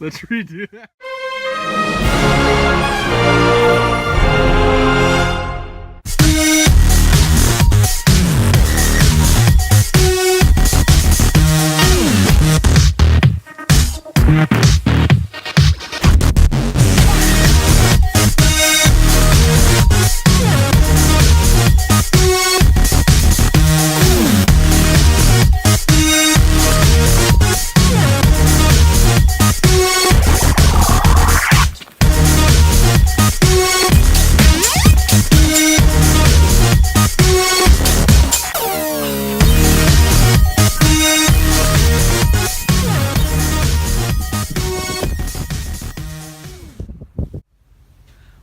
Let's redo that.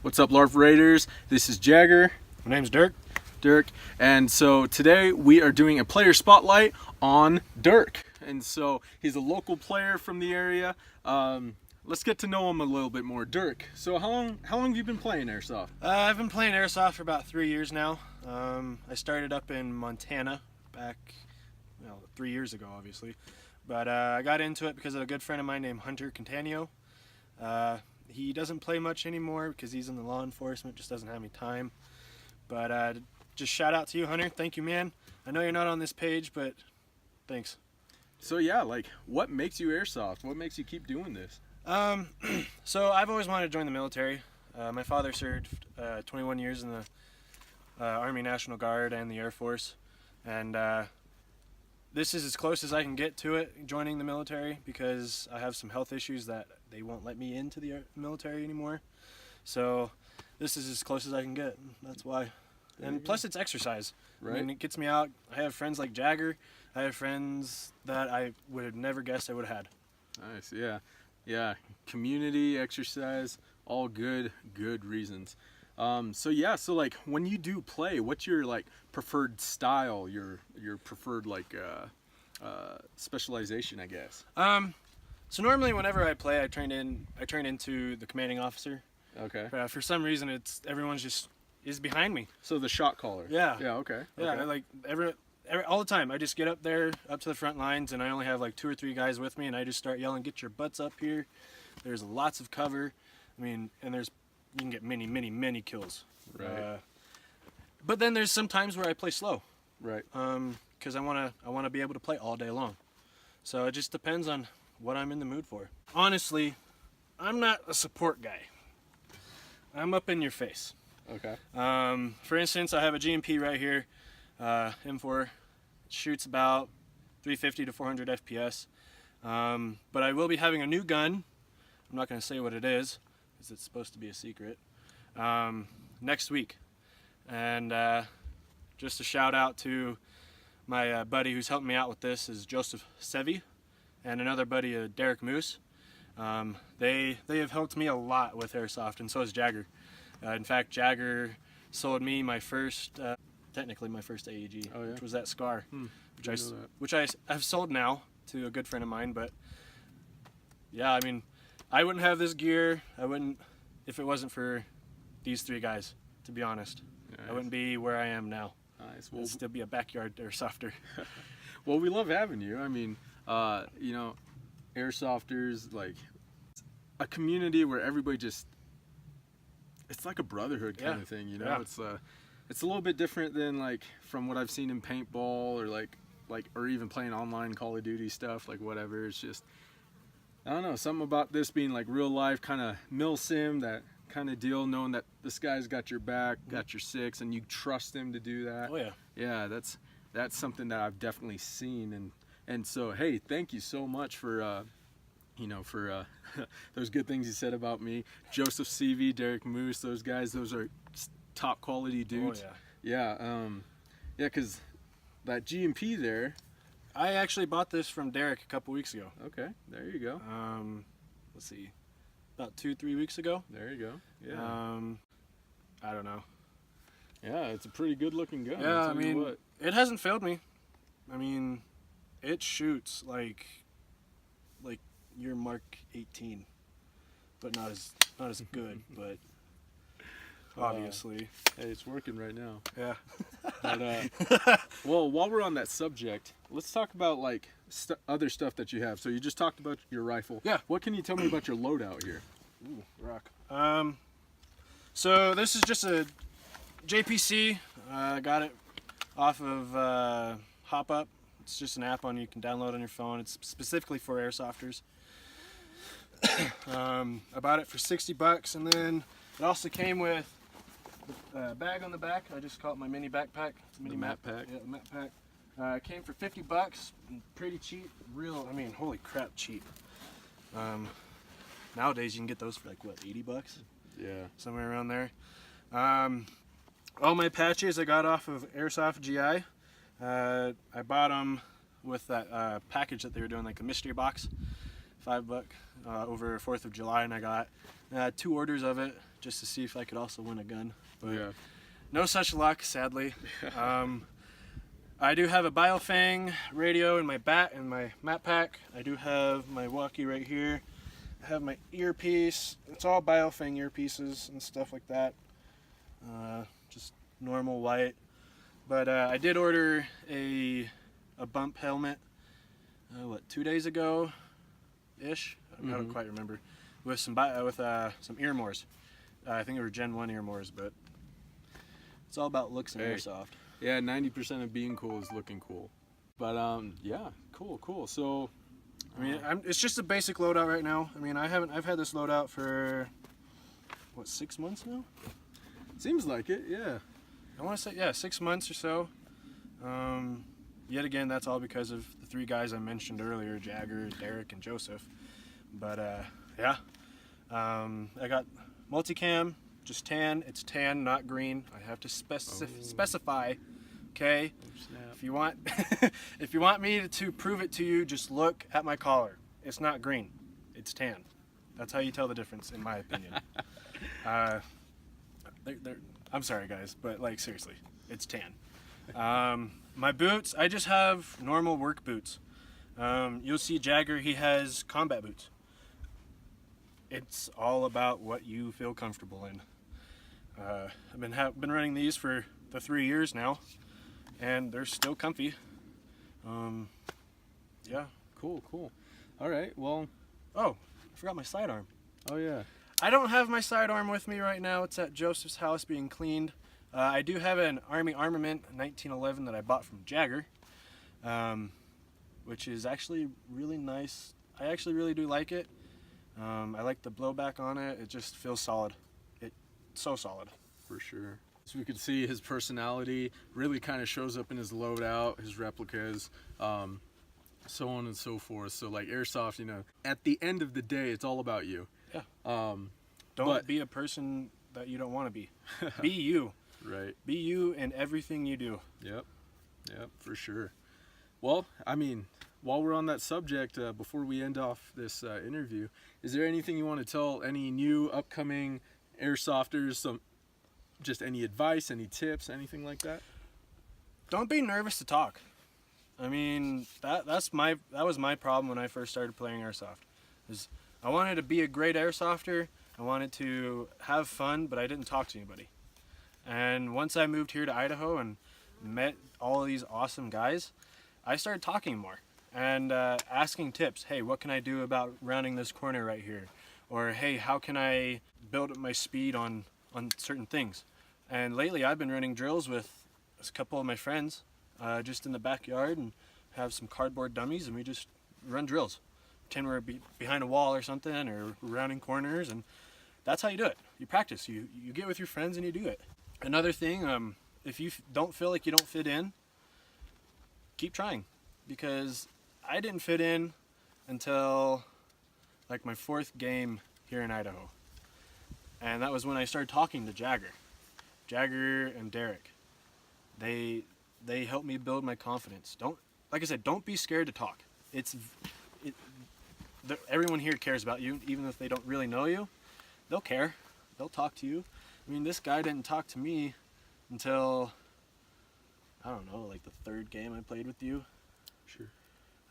What's up, LARP Raiders? This is Jagger. My name's Dirk. And so today we are doing a player spotlight on Dirk. And so he's a local player from the area. Let's get to know him a little bit more. Dirk, so how long have you been playing Airsoft? I've been playing Airsoft for about 3 years now. I started up in Montana back 3 years ago, obviously. But I got into it because of a good friend of mine named Hunter Catania. He doesn't play much anymore because he's in the law enforcement, just doesn't have any time. But just shout out to you, Hunter. Thank you, man. I know you're not on this page, but thanks. So yeah, like, what makes you Airsoft? What makes you keep doing this? So I've always wanted to join the military. My father served 21 years in the Army National Guard and the Air Force. And this is as close as I can get to it, joining the military, because I have some health issues that they won't let me into the military anymore. So this is as close as I can get. That's why. And plus it's exercise. Right. I mean, it gets me out. I have friends like Jagger. I have friends that I would have never guessed I would have had. Nice, yeah. Yeah, community, exercise, all good reasons. So like when you do play, what's your like preferred style, your preferred like specialization, I guess? So normally whenever I play, I turn into the commanding officer. Okay. For some reason, everyone's just is behind me. So the shot caller. Yeah. Yeah. Okay. Yeah. Okay. Like all the time, I just get up there, up to the front lines, and I only have like 2 or 3 guys with me, and I just start yelling, "Get your butts up here!" There's lots of cover. I mean, and you can get many kills. Right. But then there's some times where I play slow. Right. Because I wanna be able to play all day long. So it just depends on what I'm in the mood for. Honestly, I'm not a support guy. I'm up in your face. Okay. For instance, I have a GMP right here, M4. It shoots about 350 to 400 FPS. But I will be having a new gun. I'm not going to say what it is, because it's supposed to be a secret, next week. And just a shout out to my buddy who's helping me out with this is Joseph Sevi, and another buddy, Derek Moose. They have helped me a lot with Airsoft, and so has Jagger. In fact, Jagger sold me my first, technically my first AEG, oh, yeah? which was that Scar, which I've sold now to a good friend of mine. But yeah, I mean, I wouldn't have this gear. I wouldn't if it wasn't for these 3 guys. To be honest, nice. I wouldn't be where I am now. Nice. Well, I'd still be a backyard Airsofter. Well, we love having you. I mean, Airsofters, like a community where everybody it's like a brotherhood kind of thing, Yeah. It's a little bit different than like from what I've seen in paintball or or even playing online Call of Duty stuff, like whatever. It's just, I don't know, something about this being like real life kind of mil sim, that kind of deal, knowing that this guy's got your back, got your 6, and you trust him to do that. Oh yeah. Yeah, that's something that I've definitely seen, and so hey, thank you so much for those good things you said about me. Joseph CV, Derek Moose, those guys, those are top quality dudes. Oh yeah. Yeah, because that GMP there. I actually bought this from Derek a couple weeks ago. Okay, there you go. Let's see, about 2-3 weeks ago. There you go. Yeah. I don't know. Yeah, it's a pretty good looking gun. Yeah, I mean, it hasn't failed me. I mean, it shoots like your Mark 18, but not as good. But obviously. Hey, it's working right now. Yeah. But, well, while we're on that subject, let's talk about like other stuff that you have. So you just talked about your rifle. Yeah. What can you tell me about your loadout here? Ooh, rock. So this is just a JPC. I got it off of Hop Up. It's just an app you can download on your phone. It's specifically for airsofters. I bought it for $60, and then it also came with a bag on the back. I just call it my mini backpack. It's a mini map pack. Yeah, the map pack. It came for $50, pretty cheap. Holy crap, cheap. Nowadays you can get those for like what, $80? Yeah. Somewhere around there. All my patches I got off of Airsoft GI. I bought them with that package that they were doing, like a mystery box, $5 over 4th of July, and I got 2 orders of it just to see if I could also win a gun. But Yeah. no such luck, sadly. I do have a Biofang radio in my map pack. I do have my walkie right here. I have my earpiece. It's all Biofang earpieces and stuff like that. Just normal white. But I did order a bump helmet, 2 days ago ish? I don't quite remember. With some ear mores. I think they were Gen 1 ear mores, but it's all about looks in airsoft. Yeah, 90% of being cool is looking cool. But yeah, cool. So I mean, it's just a basic loadout right now. I mean, I've had this loadout for what, 6 months now? seems like it, yeah. I want to say, yeah, 6 months or so. Yet again, that's all because of the 3 guys I mentioned earlier, Jagger, Dirk, and Joseph. But yeah, I got multicam, just tan. It's tan, not green. I have to specify. Okay. If you want, if you want me to prove it to you, just look at my collar. It's not green. It's tan. That's how you tell the difference, in my opinion. I'm sorry, guys, but like seriously, it's tan. My boots, I just have normal work boots. You'll see Jagger, he has combat boots. It's all about what you feel comfortable in. I've been running these for the 3 years now, and they're still comfy. Yeah. Cool. All right, well. Oh, I forgot my sidearm. Oh, yeah. I don't have my sidearm with me right now. It's at Joseph's house being cleaned. I do have an Army Armament 1911 that I bought from Jagger, which is actually really nice. I actually really do like it. I like the blowback on it. It just feels solid. It's so solid. For sure. So we could see his personality really kind of shows up in his loadout, his replicas, so on and so forth. So like airsoft, you know, at the end of the day, it's all about you. Yeah. Don't be a person that you don't want to be. Be you. Right. Be you in everything you do. Yep, for sure. Well, I mean, while we're on that subject, before we end off this interview, is there anything you want to tell any new upcoming airsofters? Just any advice, any tips, anything like that? Don't be nervous to talk. I mean, that was my problem when I first started playing airsoft. Is I wanted to be a great airsofter. I wanted to have fun, but I didn't talk to anybody. And once I moved here to Idaho and met all of these awesome guys, I started talking more and asking tips. Hey, what can I do about rounding this corner right here? Or hey, how can I build up my speed on certain things? And lately I've been running drills with a couple of my friends just in the backyard, and have some cardboard dummies, and we just run drills. Pretend we're behind a wall or something, or rounding corners, and that's how you do it. You practice. You get with your friends and you do it. Another thing, if you don't feel like you don't fit in, keep trying, because I didn't fit in until like my 4th game here in Idaho. And that was when I started talking to Jagger and Dirk. They helped me build my confidence. Like I said, don't be scared to talk. Everyone here cares about you, even if they don't really know you. They'll care. They'll talk to you. I mean, this guy didn't talk to me until, I don't know, like the 3rd game I played with you. Sure.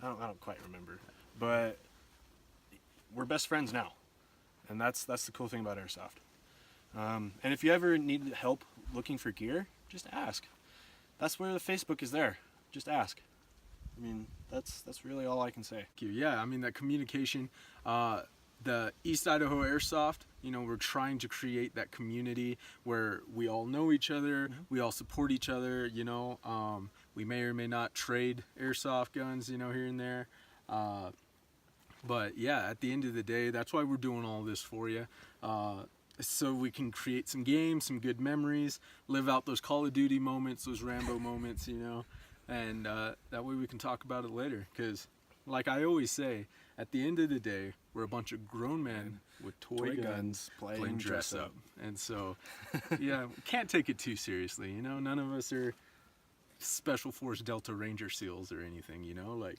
I don't quite remember, but we're best friends now, and that's the cool thing about airsoft. And if you ever need help looking for gear, just ask. That's where the Facebook is there. Just ask. I mean, that's really all I can say. Thank you. Yeah, I mean, that communication, the East Idaho Airsoft, you know, we're trying to create that community where we all know each other, we all support each other, you know. We may or may not trade airsoft guns, you know, here and there. But yeah, at the end of the day, that's why we're doing all this for you. So we can create some games, some good memories, live out those Call of Duty moments, those Rambo moments, you know. And that way we can talk about it later. Because, like I always say, at the end of the day, we're a bunch of grown men with toy guns playing dress up. And so, yeah, we can't take it too seriously, you know. None of us are Special Force Delta Ranger SEALs or anything, you know. Like,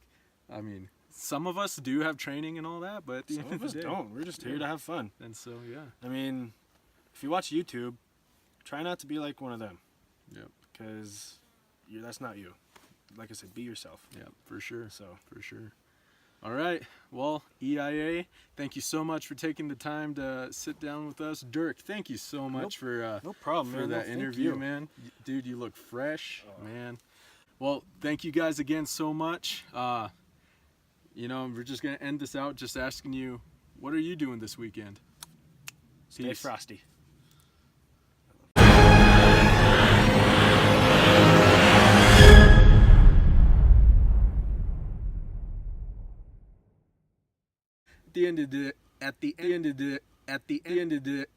I mean, some of us do have training and all that, but at the end of the day, don't. We're just here to have fun. And so, yeah. I mean, if you watch YouTube, try not to be like one of them. Yep. Because that's not you. Like I said, be yourself. Yeah, for sure. So, for sure. All right. Well, EIA, thank you so much for taking the time to sit down with us. Dirk, thank you so much for no problem, for man. that Thank interview, you. man. Dude, you look fresh, man. Well, thank you guys again so much. You know, we're just gonna end this out just asking you, what are you doing this weekend? Stay frosty. At the end of the